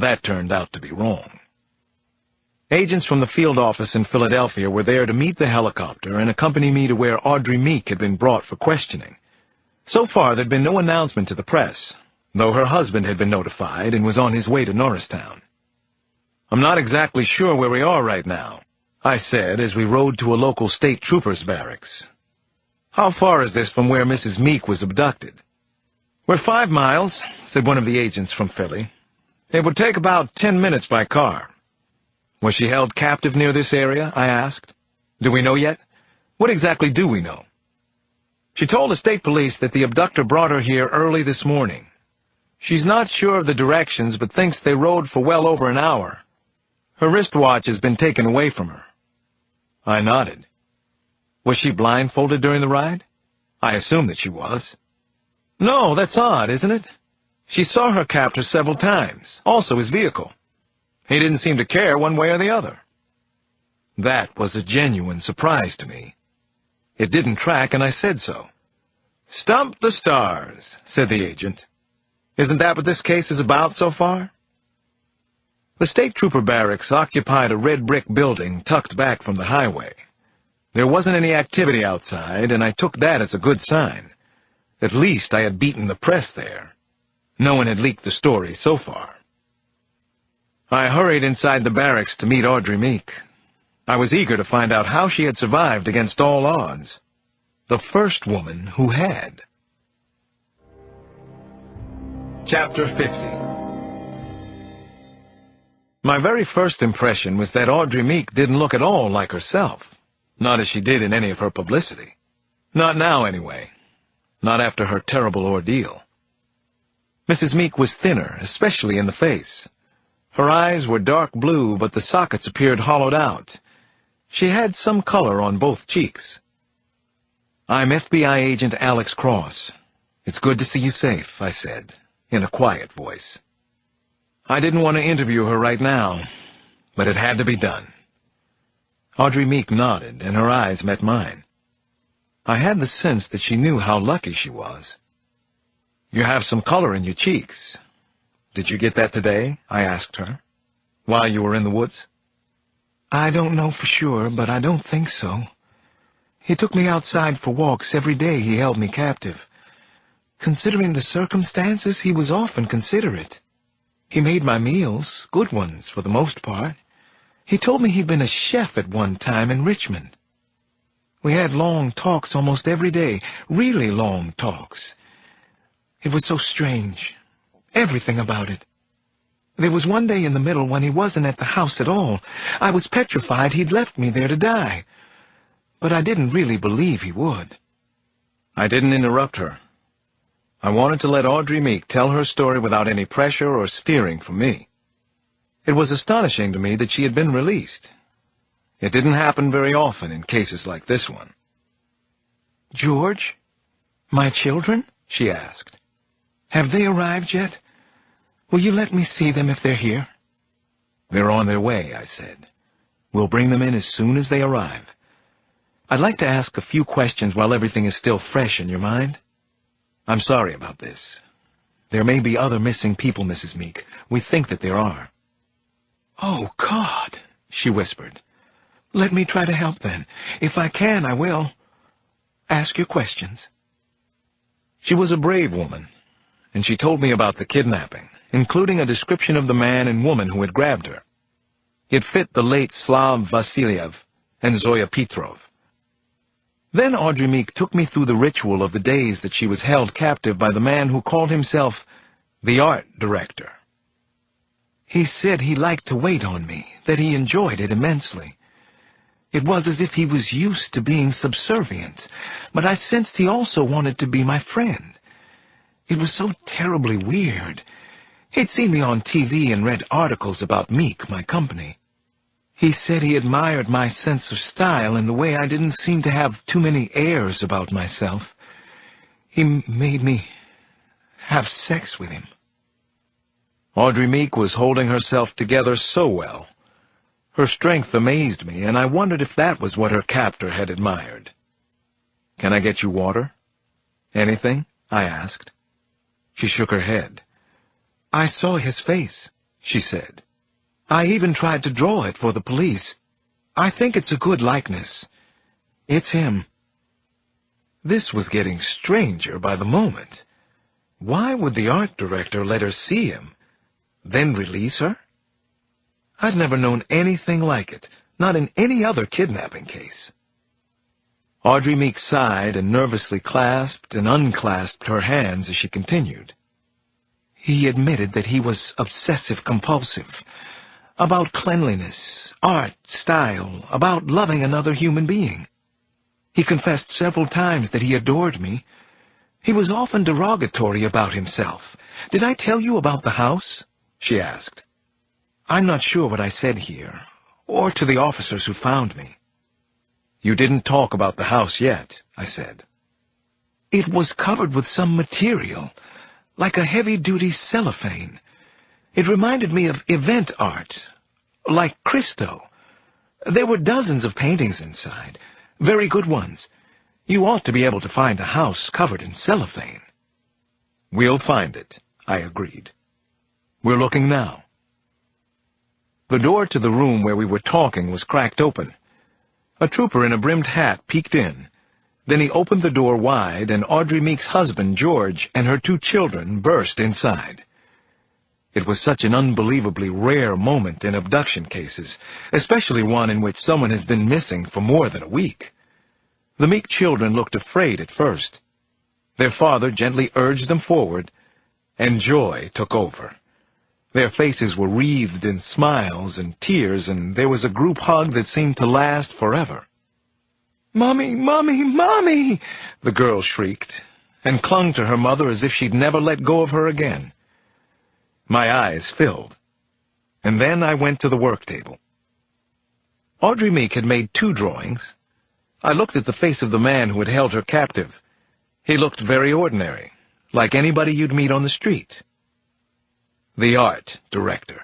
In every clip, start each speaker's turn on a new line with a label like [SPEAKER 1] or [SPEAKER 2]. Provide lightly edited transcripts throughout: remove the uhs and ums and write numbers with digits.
[SPEAKER 1] That turned out to be wrong. Agents from the field office in Philadelphia were there to meet the helicopter and accompany me to where Audrey Meek had been brought for questioning. So far, there'd been no announcement to the press, though her husband had been notified and was on his way to Norristown. "I'm not exactly sure where we are right now," I said as we rode to a local state trooper's barracks. "How far is this from where Mrs. Meek was abducted?" "We're 5 miles," said one of the agents from Philly. "It would take about 10 minutes by car." "Was she held captive near this area?" I asked. "Do we know yet? What exactly do we know?" "She told the state police that the abductor brought her here early this morning. She's not sure of the directions, but thinks they rode for well over an hour. Her wristwatch has been taken away from her." I nodded. "Was she blindfolded during the ride?" I assumed that she was. "No, that's odd, isn't it? She saw her captor several times, also his vehicle. He didn't seem to care one way or the other." That was a genuine surprise to me. It didn't track, and I said so. "Stump the stars," said the agent. "Isn't that what this case is about so far?" The state trooper barracks occupied a red brick building tucked back from the highway. There wasn't any activity outside, and I took that as a good sign. At least I had beaten the press there. No one had leaked the story so far. I hurried inside the barracks to meet Audrey Meek. I was eager to find out how she had survived against all odds. The first woman who had. Chapter 50. My very first impression was that Audrey Meek didn't look at all like herself, not as she did in any of her publicity. Not now, anyway. Not after her terrible ordeal. Mrs. Meek was thinner, especially in the face. Her eyes were dark blue, but the sockets appeared hollowed out. She had some color on both cheeks. "I'm FBI agent Alex Cross. It's good to see you safe," I said, in a quiet voice. I didn't want to interview her right now, but it had to be done. Audrey Meek nodded, and her eyes met mine. I had the sense that she knew how lucky she was. "You have some color in your cheeks. Did you get that today?" I asked her. "While you were in the woods?" "I don't know for sure, but I don't think so. He took me outside for walks every day he held me captive. Considering the circumstances, he was often considerate. He made my meals, good ones for the most part. He told me he'd been a chef at one time in Richmond. We had long talks almost every day, really long talks. It was so strange, everything about it. There was one day in the middle when he wasn't at the house at all. I was petrified he'd left me there to die. But I didn't really believe he would." I didn't interrupt her. I wanted to let Audrey Meek tell her story without any pressure or steering from me. It was astonishing to me that she had been released. It didn't happen very often in cases like this one. "George? My children?" she asked. "Have they arrived yet? Will you let me see them if they're here?" "They're on their way," I said. "We'll bring them in as soon as they arrive. I'd like to ask a few questions while everything is still fresh in your mind. I'm sorry about this. There may be other missing people, Mrs. Meek. We think that there are." "Oh, God," she whispered. "Let me try to help then. If I can, I will. Ask your questions." She was a brave woman, and she told me about the kidnapping, including a description of the man and woman who had grabbed her. It fit the late Slav Vasiliev and Zoya Petrov. Then Audrey Meek took me through the ritual of the days that she was held captive by the man who called himself the art director. He said he liked to wait on me, that he enjoyed it immensely. It was as if he was used to being subservient, but I sensed he also wanted to be my friend. It was so terribly weird. He'd seen me on TV and read articles about Meek, my company. He said he admired my sense of style and the way I didn't seem to have too many airs about myself. He made me have sex with him. Audrey Meek was holding herself together so well. Her strength amazed me, and I wondered if that was what her captor had admired. "Can I get you water?" "Anything?" I asked. She shook her head. "I saw his face," she said. "I even tried to draw it for the police. I think it's a good likeness. It's him." This was getting stranger by the moment. Why would the art director let her see him, then release her? I'd never known anything like it, not in any other kidnapping case. Audrey Meek sighed and nervously clasped and unclasped her hands as she continued. "He admitted that he was obsessive-compulsive, about cleanliness, art, style, about loving another human being. He confessed several times that he adored me. He was often derogatory about himself. Did I tell you about the house?" she asked. "I'm not sure what I said here, or to the officers who found me." "You didn't talk about the house yet," I said. "It was covered with some material, like a heavy-duty cellophane. It reminded me of event art, like Christo. There were dozens of paintings inside, very good ones. You ought to be able to find a house covered in cellophane." "We'll find it," I agreed. "We're looking now." The door to the room where we were talking was cracked open. A trooper in a brimmed hat peeked in. Then he opened the door wide, and Audrey Meek's husband, George, and her 2 children burst inside. It was such an unbelievably rare moment in abduction cases, especially one in which someone has been missing for more than a week. The Meek children looked afraid at first. Their father gently urged them forward, and joy took over. Their faces were wreathed in smiles and tears, and there was a group hug that seemed to last forever. "Mommy, Mommy, Mommy!" the girl shrieked, and clung to her mother as if she'd never let go of her again. My eyes filled, and then I went to the work table. Audrey Meek had made 2 drawings. I looked at the face of the man who had held her captive. He looked very ordinary, like anybody you'd meet on the street. The art director.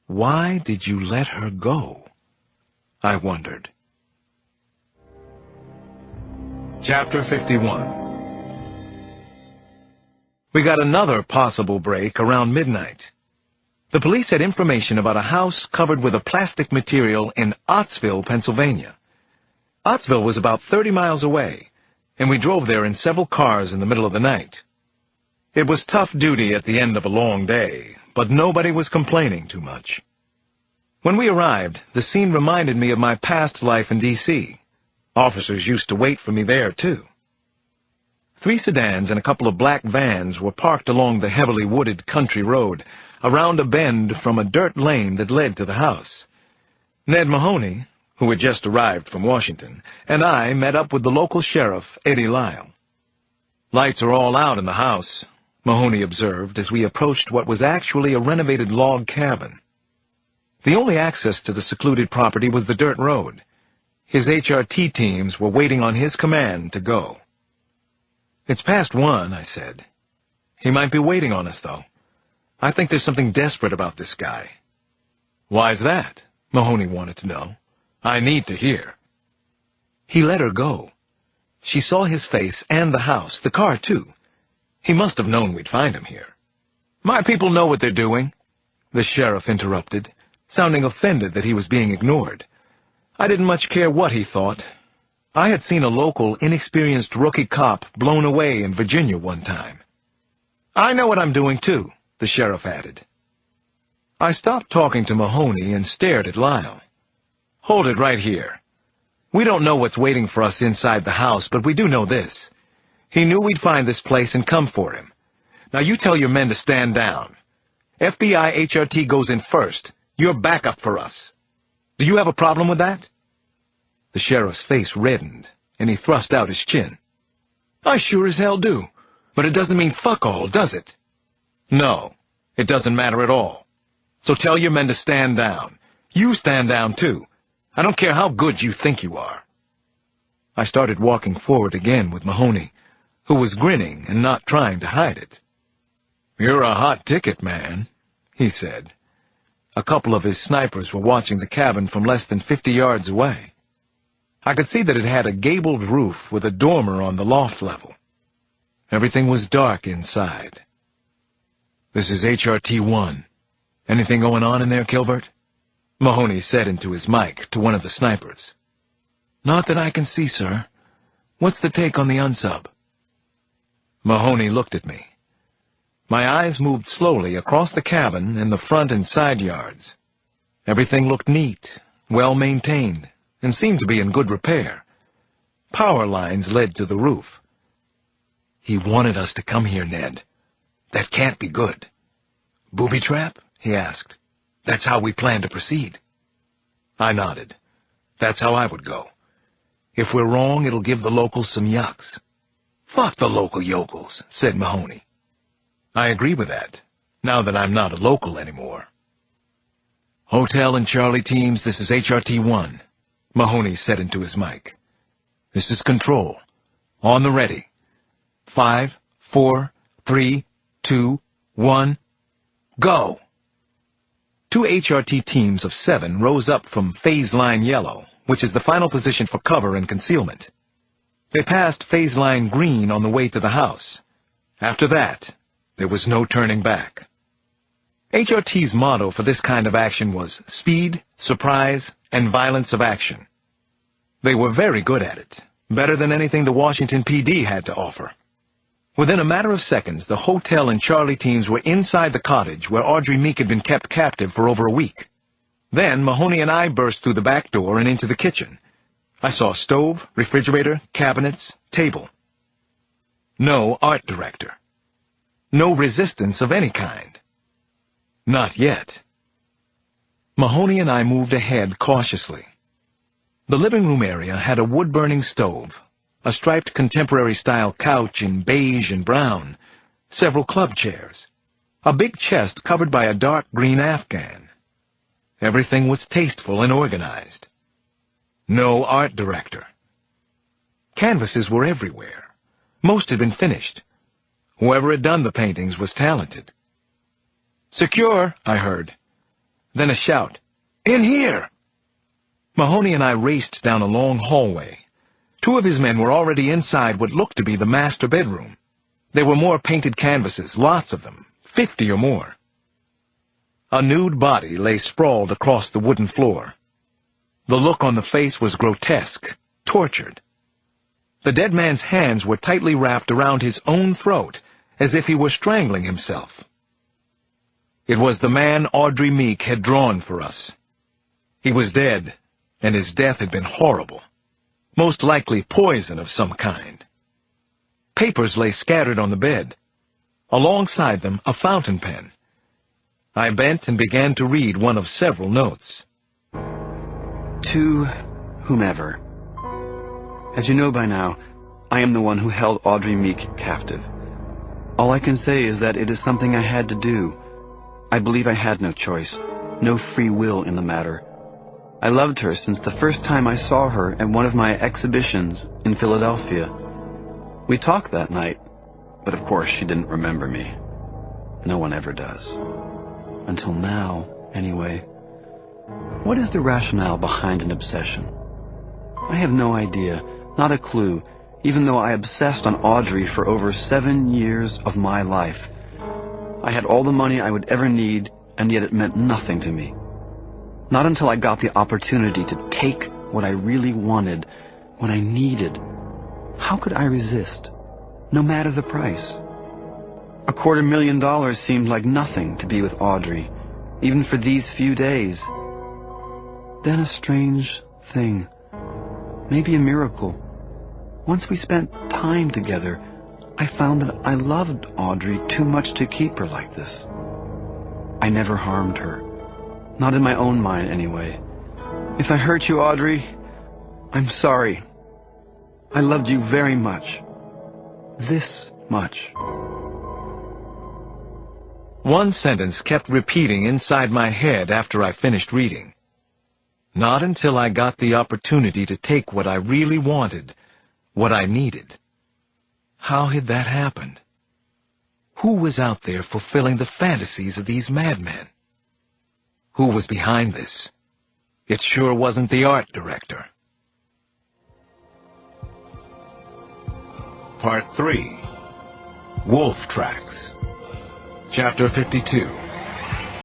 [SPEAKER 1] Why did you let her go? I wondered. Chapter 51. We got another possible break around midnight. The police had information about a house covered with a plastic material in Ottsville, Pennsylvania. Ottsville was about 30 miles away, and we drove there in several cars in the middle of the night. It was tough duty at the end of a long day, but nobody was complaining too much. When we arrived, the scene reminded me of my past life in D.C. Officers used to wait for me there, too. 3 sedans and a couple of black vans were parked along the heavily wooded country road, around a bend from a dirt lane that led to the house. Ned Mahoney, who had just arrived from Washington, and I met up with the local sheriff, Eddie Lyle. "Lights are all out in the house," Mahoney observed as we approached what was actually a renovated log cabin. The only access to the secluded property was the dirt road. His HRT teams were waiting on his command to go. "It's past 1, I said. "He might be waiting on us, though. I think there's something desperate about this guy." "Why's that?" Mahoney wanted to know. "I need to hear." "He let her go. She saw his face and the house, the car, too. He must have known we'd find him here." "My people know what they're doing," the sheriff interrupted, sounding offended that he was being ignored. I didn't much care what he thought. I had seen a local, inexperienced rookie cop blown away in Virginia one time. "I know what I'm doing, too," the sheriff added. I stopped talking to Mahoney and stared at Lyle. "Hold it right here. We don't know what's waiting for us inside the house, but we do know this. He knew we'd find this place and come for him. Now you tell your men to stand down. FBI HRT goes in first. You're backup for us. Do you have a problem with that?" The sheriff's face reddened, and he thrust out his chin. "I sure as hell do. But it doesn't mean fuck all, does it?" "No, it doesn't matter at all. So tell your men to stand down. You stand down, too. I don't care how good you think you are." I started walking forward again with Mahoney, who was grinning and not trying to hide it. "You're a hot ticket, man," he said. A couple of his snipers were watching the cabin from less than 50 yards away. I could see that it had a gabled roof with a dormer on the loft level. Everything was dark inside. "This is HRT-1. Anything going on in there, Kilvert? Mahoney said into his mic to one of the snipers. Not that I can see, sir. What's the take on the unsub? Mahoney looked at me. My eyes moved slowly across the cabin and the front and side yards. Everything looked neat, well maintained, and seemed to be in good repair. Power lines led to the roof. He wanted us to come here, Ned. That can't be good. Booby trap? He asked. That's how we plan to proceed. I nodded. That's how I would go. If we're wrong, it'll give the locals some yucks. Fuck the local yokels, said Mahoney. I agree with that, now that I'm not a local anymore. Hotel and Charlie teams, this is HRT-1, Mahoney said into his mic. This is Control. On the ready. 5, 4, 3, 2, 1, go! 2 HRT teams of 7 rose up from phase line yellow, which is the final position for cover and concealment. They passed phase line green on the way to the house. After that, there was no turning back. HRT's motto for this kind of action was speed, surprise, and violence of action. They were very good at it, better than anything the Washington PD had to offer. Within a matter of seconds, the hotel and Charlie teams were inside the cottage where Audrey Meek had been kept captive for over a week. Then Mahoney and I burst through the back door and into the kitchen. I saw stove, refrigerator, cabinets, table. No art director. No resistance of any kind. Not yet. Mahoney and I moved ahead cautiously. The living room area had a wood-burning stove, a striped contemporary-style couch in beige and brown, several club chairs, a big chest covered by a dark green Afghan. Everything was tasteful and organized. No art director. Canvases were everywhere. Most had been finished. Whoever had done the paintings was talented. Secure, I heard. Then a shout, In here! Mahoney and I raced down a long hallway. 2 of his men were already inside what looked to be the master bedroom. There were more painted canvases, lots of them, 50 or more. A nude body lay sprawled across the wooden floor. The look on the face was grotesque, tortured. The dead man's hands were tightly wrapped around his own throat, as if he were strangling himself. It was the man Audrey Meek had drawn for us. He was dead, and his death had been horrible. Most likely poison of some kind. Papers lay scattered on the bed. Alongside them, a fountain pen. I bent and began to read one of several notes.
[SPEAKER 2] To whomever. As you know by now, I am the one who held Audrey Meek captive. All I can say is that it is something I had to do. I believe I had no choice, no free will in the matter. I loved her since the first time I saw her at one of my exhibitions in Philadelphia. We talked that night, but of course she didn't remember me. No one ever does. Until now, anyway. What is the rationale behind an obsession? I have no idea, not a clue, even though I obsessed on Audrey for over 7 years of my life. I had all the money I would ever need, and yet it meant nothing to me. Not until I got the opportunity to take what I really wanted, what I needed. How could I resist, no matter the price? $250,000 seemed like nothing to be with Audrey, even for these few days. Then a strange thing, maybe a miracle. Once we spent time together, I found that I loved Audrey too much to keep her like this. I never harmed her. Not in my own mind, anyway. If I hurt you, Audrey, I'm sorry. I loved you very much. This much.
[SPEAKER 1] One sentence kept repeating inside my head after I finished reading. Not until I got the opportunity to take what I really wanted, what I needed. How had that happened? Who was out there fulfilling the fantasies of these madmen? Who was behind this? It sure wasn't the art director. Part 3. Wolf Tracks. Chapter 52.